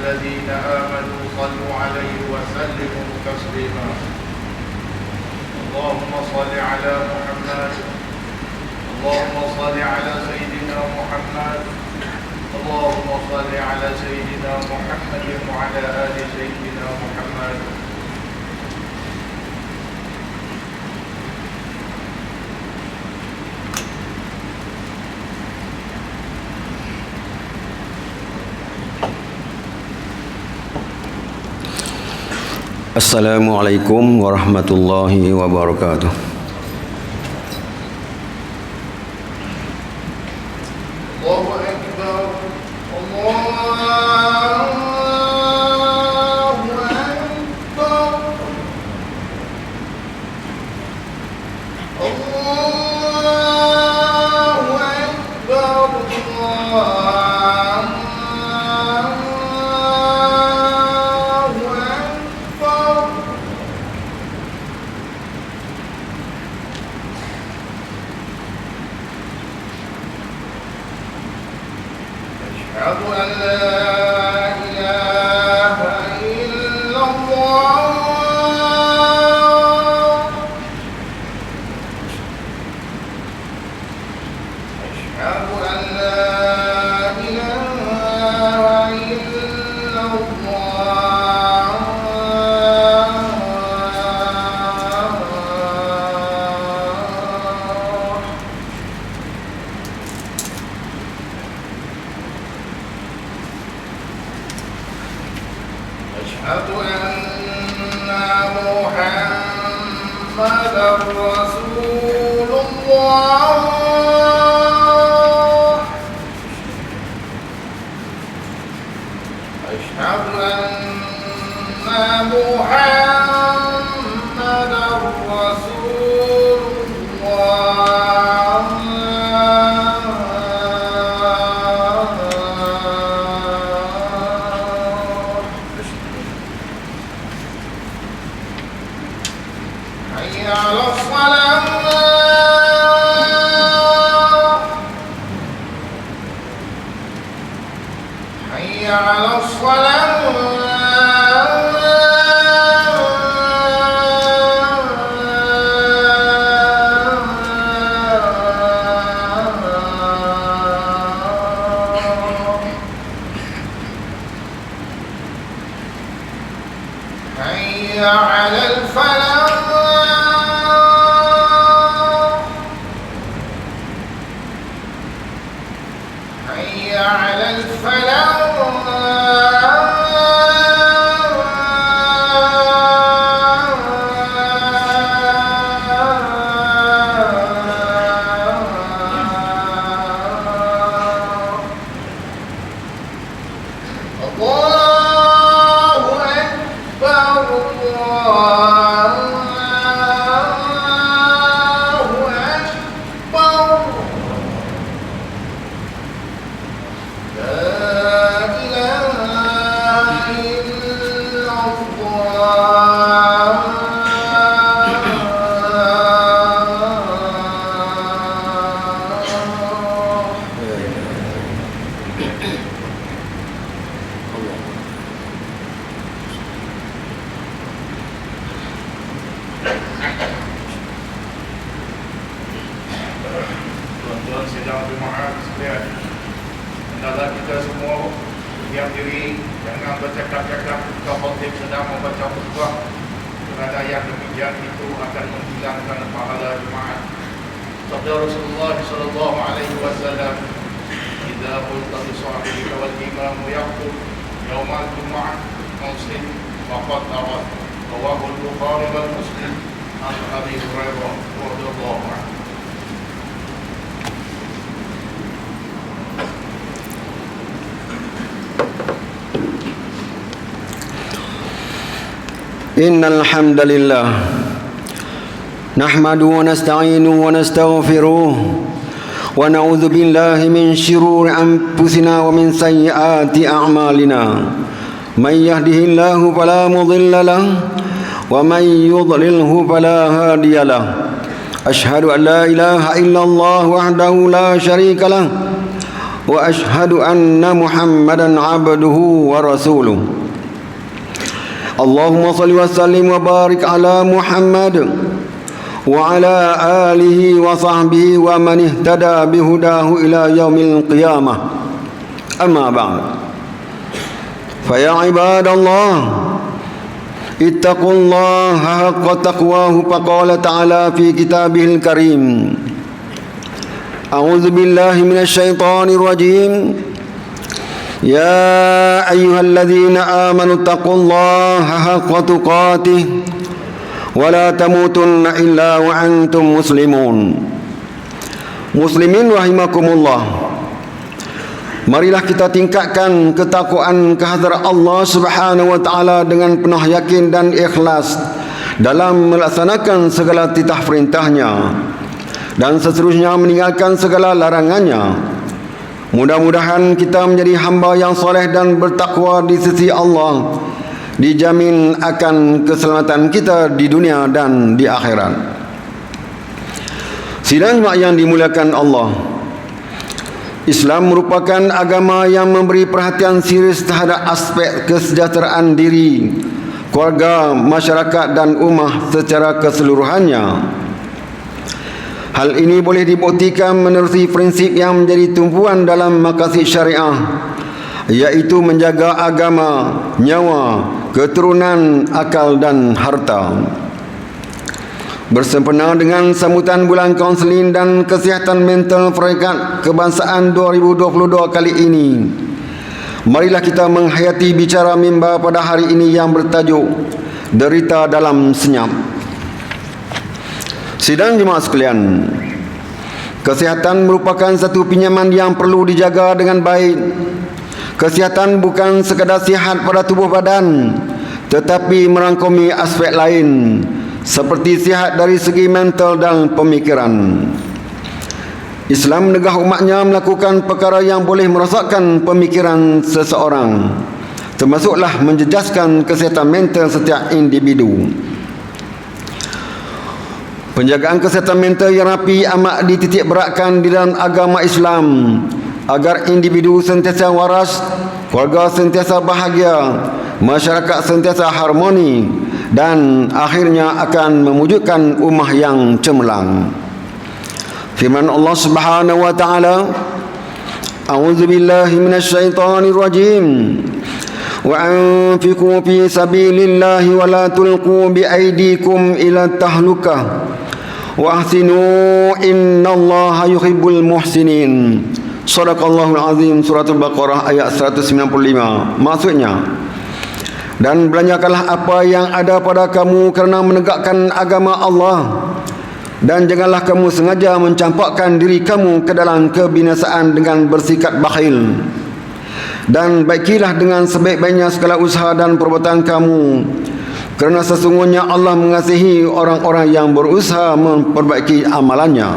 الذين آمنوا صلوا عليه وسلموا تسليما اللهم صل على محمد اللهم صل على سيدنا محمد اللهم صل على سيدنا محمد وعلى آل سيدنا محمد Assalamualaikum warahmatullahi wabarakatuh. Allahu Akbar, Allahu Akbar, Allahu Akbar, أشهد أن لا إله إلا الله أشهد أن لا إله إلا الله أشهد أن محمدا رسول الله أشهد أن محمدا رسول الله حي على الصلاة حي على الصلاة حي على الفلاح حي على الفلاح الله أكبر الله أكبر لا إله إلا Tuan-tuan sidang jemaah sekalian, hendaklah kita semua berdiam diri, jangan bercakap-cakap ketika khotib sedang membaca khutbah, kerana yang demikian itu akan menghilangkan pahala jemaah. Sabda Rasulullah sallallahu alaihi wasallam, "Idza qulta li sahibika wal imamu yaqul yaumal jumu'ah muslim faqad awad." Rawahu al-Bukhari wal Muslim an Abi Hurairah radhiyallahu anhu. Innal hamdalillah nahmaduhu wa nasta'inuhu wa nastaghfiruh wa na'udzu billahi min shururi anfusina wa min sayyiati a'malina. May yahdihillahu fala mudilla lahu wa may yudlilhu fala hadiya lahu. Ashhadu an la ilaha illallah wahdahu la syarika lahu وأشهد أن محمدا عبده ورسوله اللهم صل وسلم وبارك على محمد وعلى آله وصحبه ومن اهتدى بهداه إلى يوم القيامة أما بعد فيا عباد الله اتقوا الله حق تقواه فقال تعالى في كتابه الكريم أعوذ بالله من الشيطان الرجيم يا أيها الذين آمنوا اتقوا الله حق تقاته ولا تموتن إلا وأنتم مسلمون. Muslimin rahimakumullah, marilah kita tingkatkan ketakwaan kehadrat Allah Subhanahu wa taala dengan penuh yakin dan ikhlas dalam melaksanakan segala titah perintahnya dan seterusnya meninggalkan segala larangannya. Mudah-mudahan kita menjadi hamba yang soleh dan bertakwa di sisi Allah, dijamin akan keselamatan kita di dunia dan di akhirat. Sidang yang dimuliakan Allah, Islam merupakan agama yang memberi perhatian serius terhadap aspek kesejahteraan diri, keluarga, masyarakat dan ummah secara keseluruhannya. Hal ini boleh dibuktikan menerusi prinsip yang menjadi tumpuan dalam maqasid syariah, iaitu menjaga agama, nyawa, keturunan, akal dan harta. Bersempena dengan sambutan bulan kaunseling dan kesihatan mental Peringkat Kebangsaan 2022 kali ini, marilah kita menghayati bicara mimbar pada hari ini yang bertajuk Derita dalam Senyap. Sidang jemaah sekalian, kesihatan merupakan satu pinjaman yang perlu dijaga dengan baik. Kesihatan bukan sekadar sihat pada tubuh badan, tetapi merangkumi aspek lain seperti sihat dari segi mental dan pemikiran. Islam menegah umatnya melakukan perkara yang boleh merosakkan pemikiran seseorang, termasuklah menjejaskan kesihatan mental setiap individu. Penjagaan kesihatan mental yang rapi amat dititik beratkan di dalam agama Islam agar individu sentiasa waras, keluarga sentiasa bahagia, masyarakat sentiasa harmoni dan akhirnya akan mewujudkan ummah yang cemerlang. Firman Allah Subhanahu wa taala, A'udzu billahi minasyaitonir rajim. Wa anfiqu fi sabilillahi wa la tulqu bi aydikum ila tahlukah. Wa ahsinu innallaha yuhibbul muhsinin. Shadaqallahul azim. Surah Al-Baqarah ayat 195. Maksudnya, dan belanjakanlah apa yang ada pada kamu kerana menegakkan agama Allah, dan janganlah kamu sengaja mencampakkan diri kamu ke dalam kebinasaan dengan bersikap bakhil, dan baikilah dengan sebaik-baiknya segala usaha dan perbuatan kamu, kerana sesungguhnya Allah mengasihi orang-orang yang berusaha memperbaiki amalannya.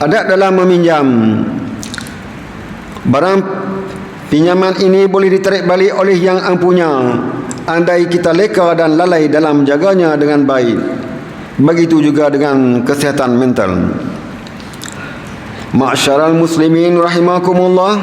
Adab dalam meminjam. Barang pinjaman ini boleh ditarik balik oleh yang empunya, andai kita leka dan lalai dalam menjaganya dengan baik. Begitu juga dengan kesihatan mental. Ma'syaral muslimin rahimakumullah,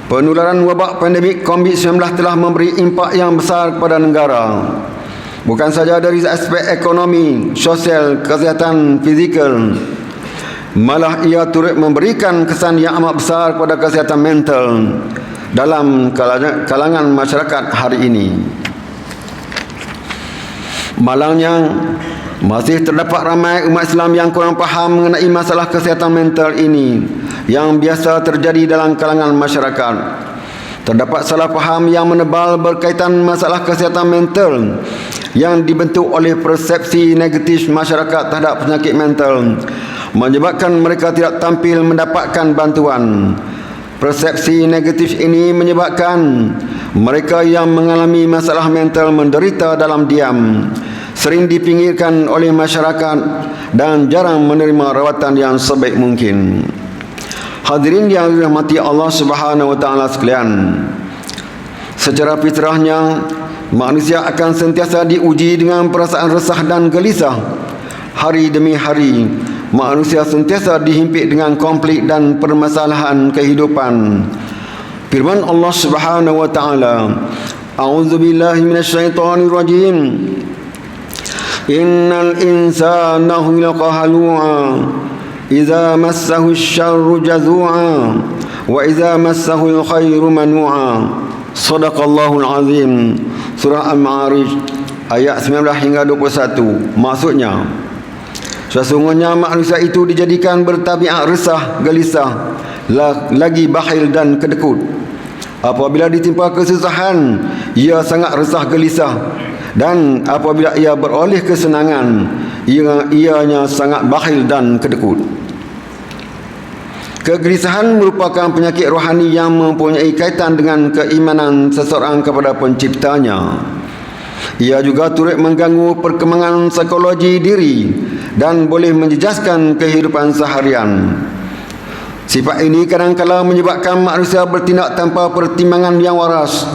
penularan wabak pandemik COVID-19 telah memberi impak yang besar kepada negara. Bukan saja dari aspek ekonomi, sosial, kesihatan fizikal, malah ia turut memberikan kesan yang amat besar kepada kesihatan mental dalam kalangan masyarakat hari ini. Malangnya, masih terdapat ramai umat Islam yang kurang faham mengenai masalah kesihatan mental ini yang biasa terjadi dalam kalangan masyarakat. Terdapat salah faham yang menebal berkaitan masalah kesihatan mental yang dibentuk oleh persepsi negatif masyarakat terhadap penyakit mental, menyebabkan mereka tidak tampil mendapatkan bantuan. Persepsi negatif ini menyebabkan mereka yang mengalami masalah mental menderita dalam diam, sering dipinggirkan oleh masyarakat dan jarang menerima rawatan yang sebaik mungkin. Hadirin yang dirahmati Allah Subhanahu wa taala sekalian, secara fitrahnya manusia akan sentiasa diuji dengan perasaan resah dan gelisah hari demi hari manusia sentiasa dihimpit dengan konflik dan permasalahan kehidupan. Firman Allah Subhanahu wa taala, A'udzu billahi minasyaitonir rajim. Innal insana khuliqa halu'a idza massahu asy-syarru jazu'a wa idza massahu al-khairu manu'a. Shadaqallahul azim. Surah Al-Ma'arij ayat 19 hingga 21. Maksudnya, sesungguhnya manusia itu dijadikan bertabiat resah, gelisah, lagi bakhil dan kedekut. Apabila ditimpa kesusahan, ia sangat resah gelisah, dan apabila ia beroleh kesenangan, ianya sangat bakhil dan kedekut. Kegelisahan merupakan penyakit rohani yang mempunyai kaitan dengan keimanan seseorang kepada penciptanya. Ia juga turut mengganggu perkembangan psikologi diri dan boleh menjejaskan kehidupan seharian. Sifat ini kadang-kala menyebabkan manusia bertindak tanpa pertimbangan yang waras,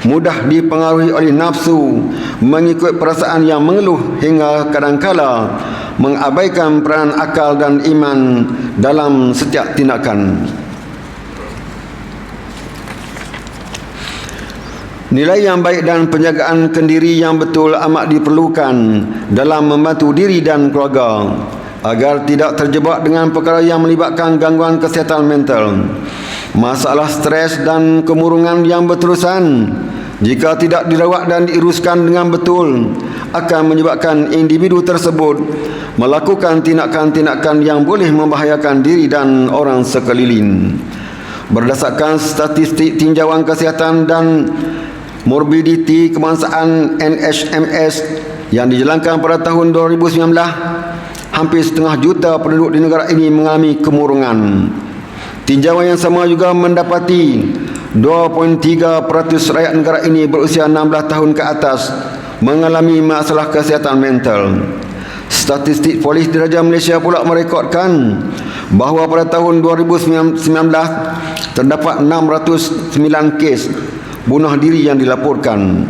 mudah dipengaruhi oleh nafsu, mengikut perasaan yang mengeluh, hingga kadang-kala mengabaikan peranan akal dan iman dalam setiap tindakan. Nilai yang baik dan penjagaan kendiri yang betul amat diperlukan dalam membantu diri dan keluarga agar tidak terjebak dengan perkara yang melibatkan gangguan kesihatan mental. Masalah stres dan kemurungan yang berterusan, jika tidak dirawat dan diuruskan dengan betul, akan menyebabkan individu tersebut melakukan tindakan-tindakan yang boleh membahayakan diri dan orang sekeliling. Berdasarkan statistik tinjauan kesihatan dan morbiditi kebangsaan NHMS yang dijalankan pada tahun 2019, hampir setengah juta penduduk di negara ini mengalami kemurungan. Tinjauan yang sama juga mendapati 2.3% rakyat negara ini berusia 16 tahun ke atas mengalami masalah kesihatan mental. Statistik Polis Diraja Malaysia pula merekodkan bahawa pada tahun 2019 terdapat 609 kes bunuh diri yang dilaporkan.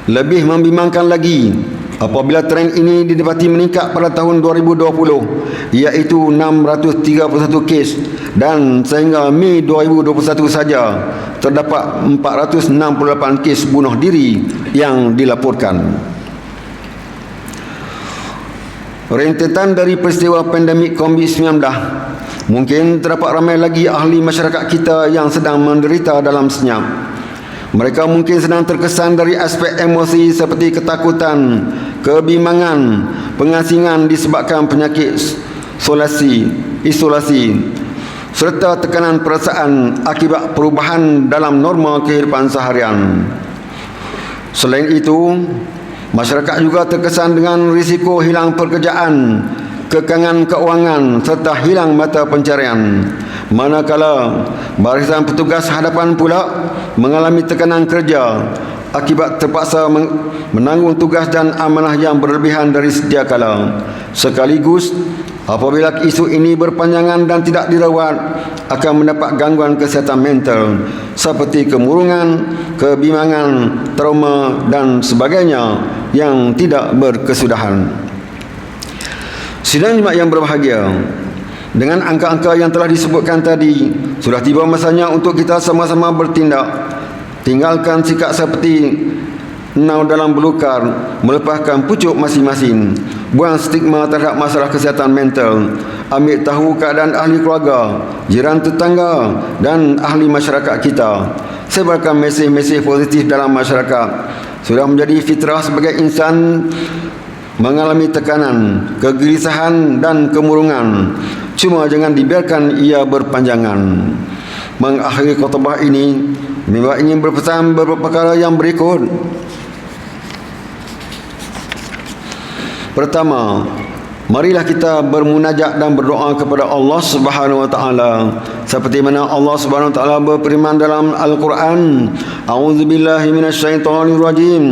Lebih membimbangkan lagi apabila trend ini didapati meningkat pada tahun 2020, iaitu 631 kes, dan sehingga Mei 2021 saja terdapat 468 kes bunuh diri yang dilaporkan. Rentetan dari peristiwa pandemik COVID-19, mungkin terdapat ramai lagi ahli masyarakat kita yang sedang menderita dalam senyap. Mereka mungkin sedang terkesan dari aspek emosi seperti ketakutan, kebimbangan, pengasingan disebabkan penyakit isolasi, serta tekanan perasaan akibat perubahan dalam norma kehidupan seharian. Selain itu, masyarakat juga terkesan dengan risiko hilang pekerjaan, kekangan keuangan serta hilang mata pencarian. Manakala barisan petugas hadapan pula mengalami tekanan kerja akibat terpaksa menanggung tugas dan amanah yang berlebihan dari sedia kala. Sekaligus, apabila isu ini berpanjangan dan tidak dirawat, akan mendapat gangguan kesihatan mental seperti kemurungan, kebimbangan, trauma dan sebagainya yang tidak berkesudahan. Sidang jemaah yang berbahagia, dengan angka-angka yang telah disebutkan tadi, sudah tiba masanya untuk kita sama-sama bertindak. Tinggalkan sikap seperti nau dalam belukar, melepaskan pucuk masing-masing. Buang stigma terhadap masalah kesihatan mental. Ambil tahu keadaan ahli keluarga, jiran tetangga dan ahli masyarakat kita. Sebarkan mesej-mesej positif dalam masyarakat. Sudah menjadi fitrah sebagai insan mengalami tekanan, kegelisahan dan kemurungan. Cuma jangan dibiarkan ia berpanjangan. Mengakhiri khutbah ini, Mimbar ingin berpesan beberapa perkara yang berikut. Pertama, marilah kita bermunajat dan berdoa kepada Allah Subhanahu wa taala seperti mana Allah Subhanahu wa taala berfirman dalam Al-Quran, A'udzubillahi minasyaitonir rajim.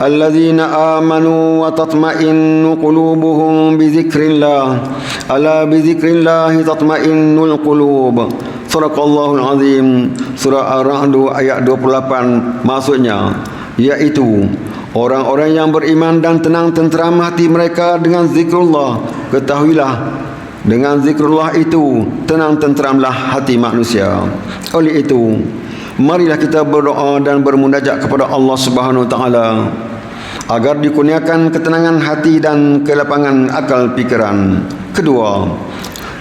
Alladzina amanu wa tatma'innu qulubuhum bi dzikrillah. Ala bi dzikrillah tatma'innul qulub. Suraqallahul azim. Surah Ar-Ra'd ayat 28. Maksudnya yaitu orang-orang yang beriman dan tenang tenteram hati mereka dengan zikrullah, ketahuilah dengan zikrullah itu tenang tenteramlah hati manusia. Oleh itu, marilah kita berdoa dan bermunajat kepada Allah Subhanahu wa taala agar dikurniakan ketenangan hati dan kelapangan akal pikiran. Kedua,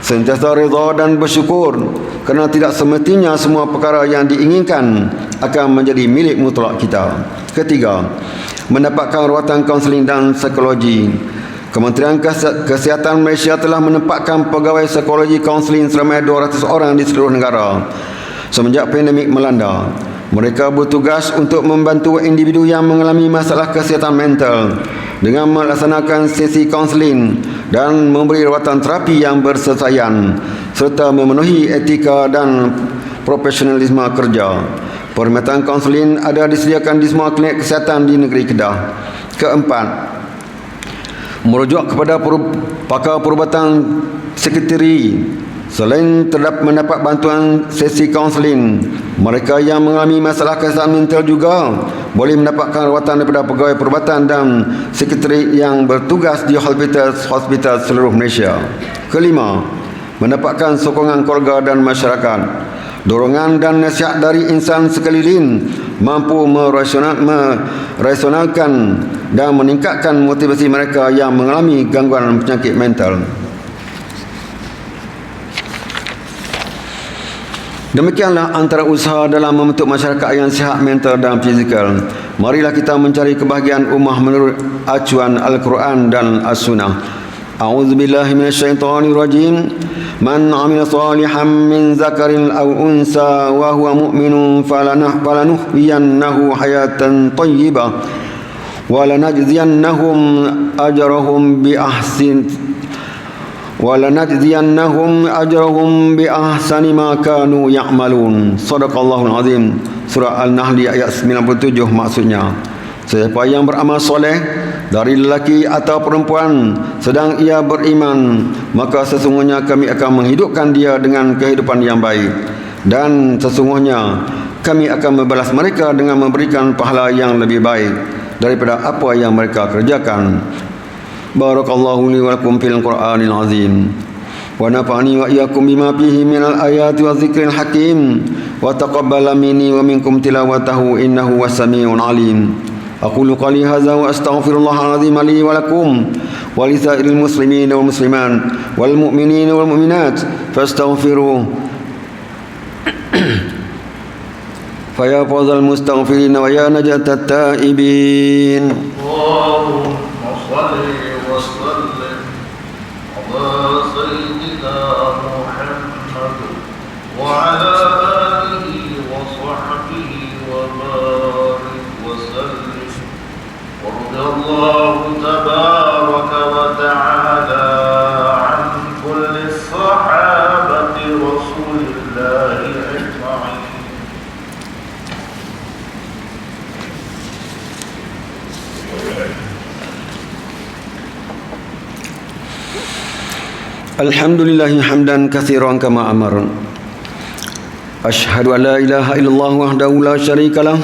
sentiasa redha dan bersyukur kerana tidak semestinya semua perkara yang diinginkan akan menjadi milik mutlak kita. Ketiga, mendapatkan rawatan kaunseling dan psikologi. Kementerian Kesihatan Malaysia telah menempatkan pegawai psikologi kaunseling seramai 200 orang di seluruh negara semenjak pandemik melanda. Mereka bertugas untuk membantu individu yang mengalami masalah kesihatan mental dengan melaksanakan sesi kaunseling dan memberi rawatan terapi yang bersesuaian serta memenuhi etika dan profesionalisme kerja. Perkhidmatan kaunseling ada disediakan di semua klinik kesihatan di negeri Kedah. Keempat, merujuk kepada pakar perubatan sekretari. Selain mendapat bantuan sesi kaunseling, mereka yang mengalami masalah kesihatan mental juga boleh mendapatkan rawatan daripada pegawai perubatan dan sekretari yang bertugas di hospital seluruh Malaysia. Kelima, mendapatkan sokongan keluarga dan masyarakat. Dorongan dan nasihat dari insan sekeliling mampu merasionalkan dan meningkatkan motivasi mereka yang mengalami gangguan penyakit mental. Demikianlah antara usaha dalam membentuk masyarakat yang sihat mental dan fizikal. Marilah kita mencari kebahagiaan ummah menurut acuan Al-Quran dan As-Sunnah. A'udzubillahi minasyaitonirrajim. Man 'amila salihan min zakarin aw unsa wa huwa mu'minun falanuhyiyannahu hayatan thayyibah wa lanajziyannahum ajrahum bi ahsani ma kanu ya'malun. Shadaqallahul azim. Surah Al-Nahl ayat 97 maksudnya, siapa yang beramal soleh dari lelaki atau perempuan sedang ia beriman, maka sesungguhnya kami akan menghidupkan dia dengan kehidupan yang baik, dan sesungguhnya kami akan membalas mereka dengan memberikan pahala yang lebih baik daripada apa yang mereka kerjakan. Barakallahu li wa lakum fil Qur'anil azim. Wa nafa'ani wa iyyakum bima fihi minal ayati wa dzikril hakim. Wa taqabbala minni wa minkum tilawatahu innahu was-sami'un alim. Aqulu qali hadza wa astaghfirullahal azim li wa lakum wa li sa'iril muslimin wal muslimat wal mu'minin wal mu'minat fastaghfiruh fa ya fawzal mustaghfirin wa ya najatat taibin. Allahumma shalli wa sallim ala sayyidina Muhammad wa ala alihi wa sahbihi wa barik wa sallim. Radiyallahu tabaraka wa ta'ala an kulli sahabati Rasulillahi ajma'in. Alhamdulillahi hamdan katsiran kama amar. Asyhadu an la ilaha illallah wahdahu la syarika lah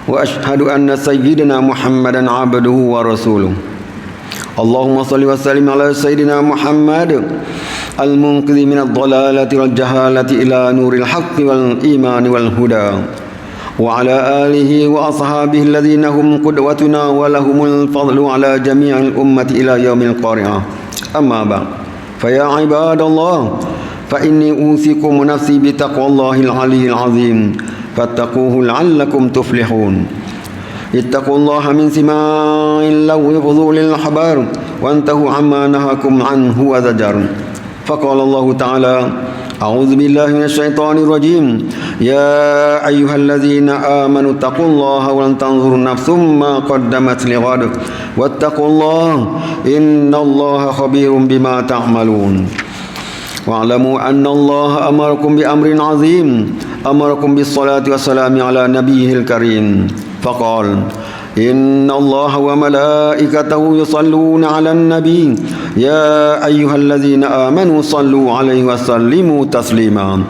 wa asyhadu anna sayyidina Muhammadan abduhu wa rasuluh. Allahumma salli wa sallim ala sayyidina Muhammad al-munqidhi min ad-dhalalati wal jahalati ila nuril haqqi wal imani wal huda wa ala alihi wa ashabihi alladhina hum qudwatuna wa lahumul fadlu ala jami'il ummati ila yaumil qari'ah. Amma ba'd. فيا عباد الله فإني أوصيكم ونفسي بتقوى الله العلي العظيم فاتقوه لعلكم تفلحون. اتقوا الله من سماع اللغو وفضول الأحبار وانتهوا عما نهاكم عنه وزجر. فقال الله تعالى: أعوذ بالله من الشيطان الرجيم. يا أيها الذين آمنوا اتقوا الله ولتنظر نفس ما قدمت لغد واتقوا الله إن الله خبير بما تعملون. واعلموا أن الله أمركم بأمر عظيم، أمركم بالصلاة والسلام على نبيه الكريم، فقال: إن الله وملائكته يصلون على النبي يا أيها الذين آمنوا صلوا عليه وسلموا تسليما.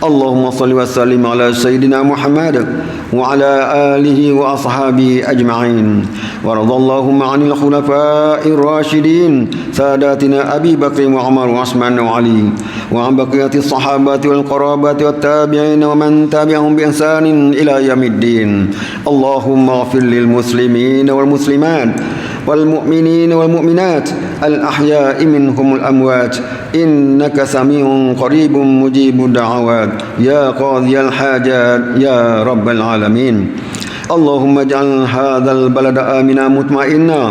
اللهم صل وسلم على سيدنا محمد وعلى آله وأصحابه أجمعين ورضى اللهم عن الخلفاء الراشدين ساداتنا أبي بكر وعمر وعثمان وعلي وعن بقية الصحابة والقرابة والتابعين ومن تابعهم بإحسان إلى يوم الدين اللهم اغفر للمسلمين والمسلمات والمؤمنين والمؤمنات الأحياء منهم الأموات إنك سميع قريب مجيب الدعوات يا قاضي الحاجات يا رب العالمين اللهم اجعل هذا البلد آمنا مطمئنا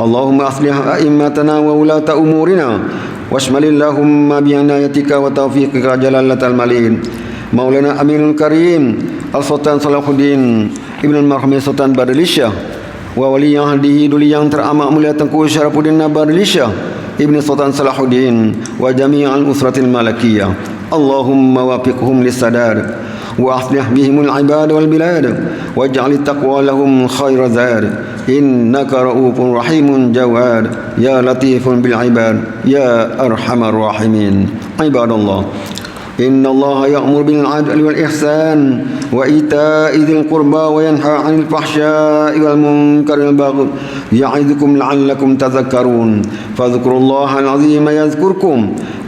اللهم أصلح أئمتنا وولاة أمورنا واشمل اللهم بعنايتك وتوفيقك جلالة الملك مولانا أمين الكريم السلطان صلاح الدين ابن المرحوم السلطان Badrul Shah wa wali ahdihi duli yang teramat mulia Tengku Syarafuddin Badrul Shah ibn Sultan Salahuddin wa jami'al usratil malakiyah Allahumma wafiqhum lissadad wa aslih bihimul ibad wal bilad waj'al taqwa lahum khayra zad innaka ra'ufur rahimun jawad ya latifun bil ibad ya arhamar rahimin ibadallah إن الله يأمر بالعدل والإحسان وإيتاء ذي القربى وينهى عن الفحشاء والمنكر والبغي يعظكم لعلكم تذكرون فاذكروا الله العظيم يذكركم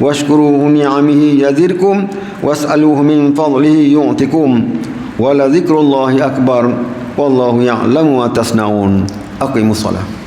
واشكروه نعمه يزدكم واسألوه من فضله يعطكم ولذكر الله أكبر والله يعلم ما تصنعون أقيموا الصلاة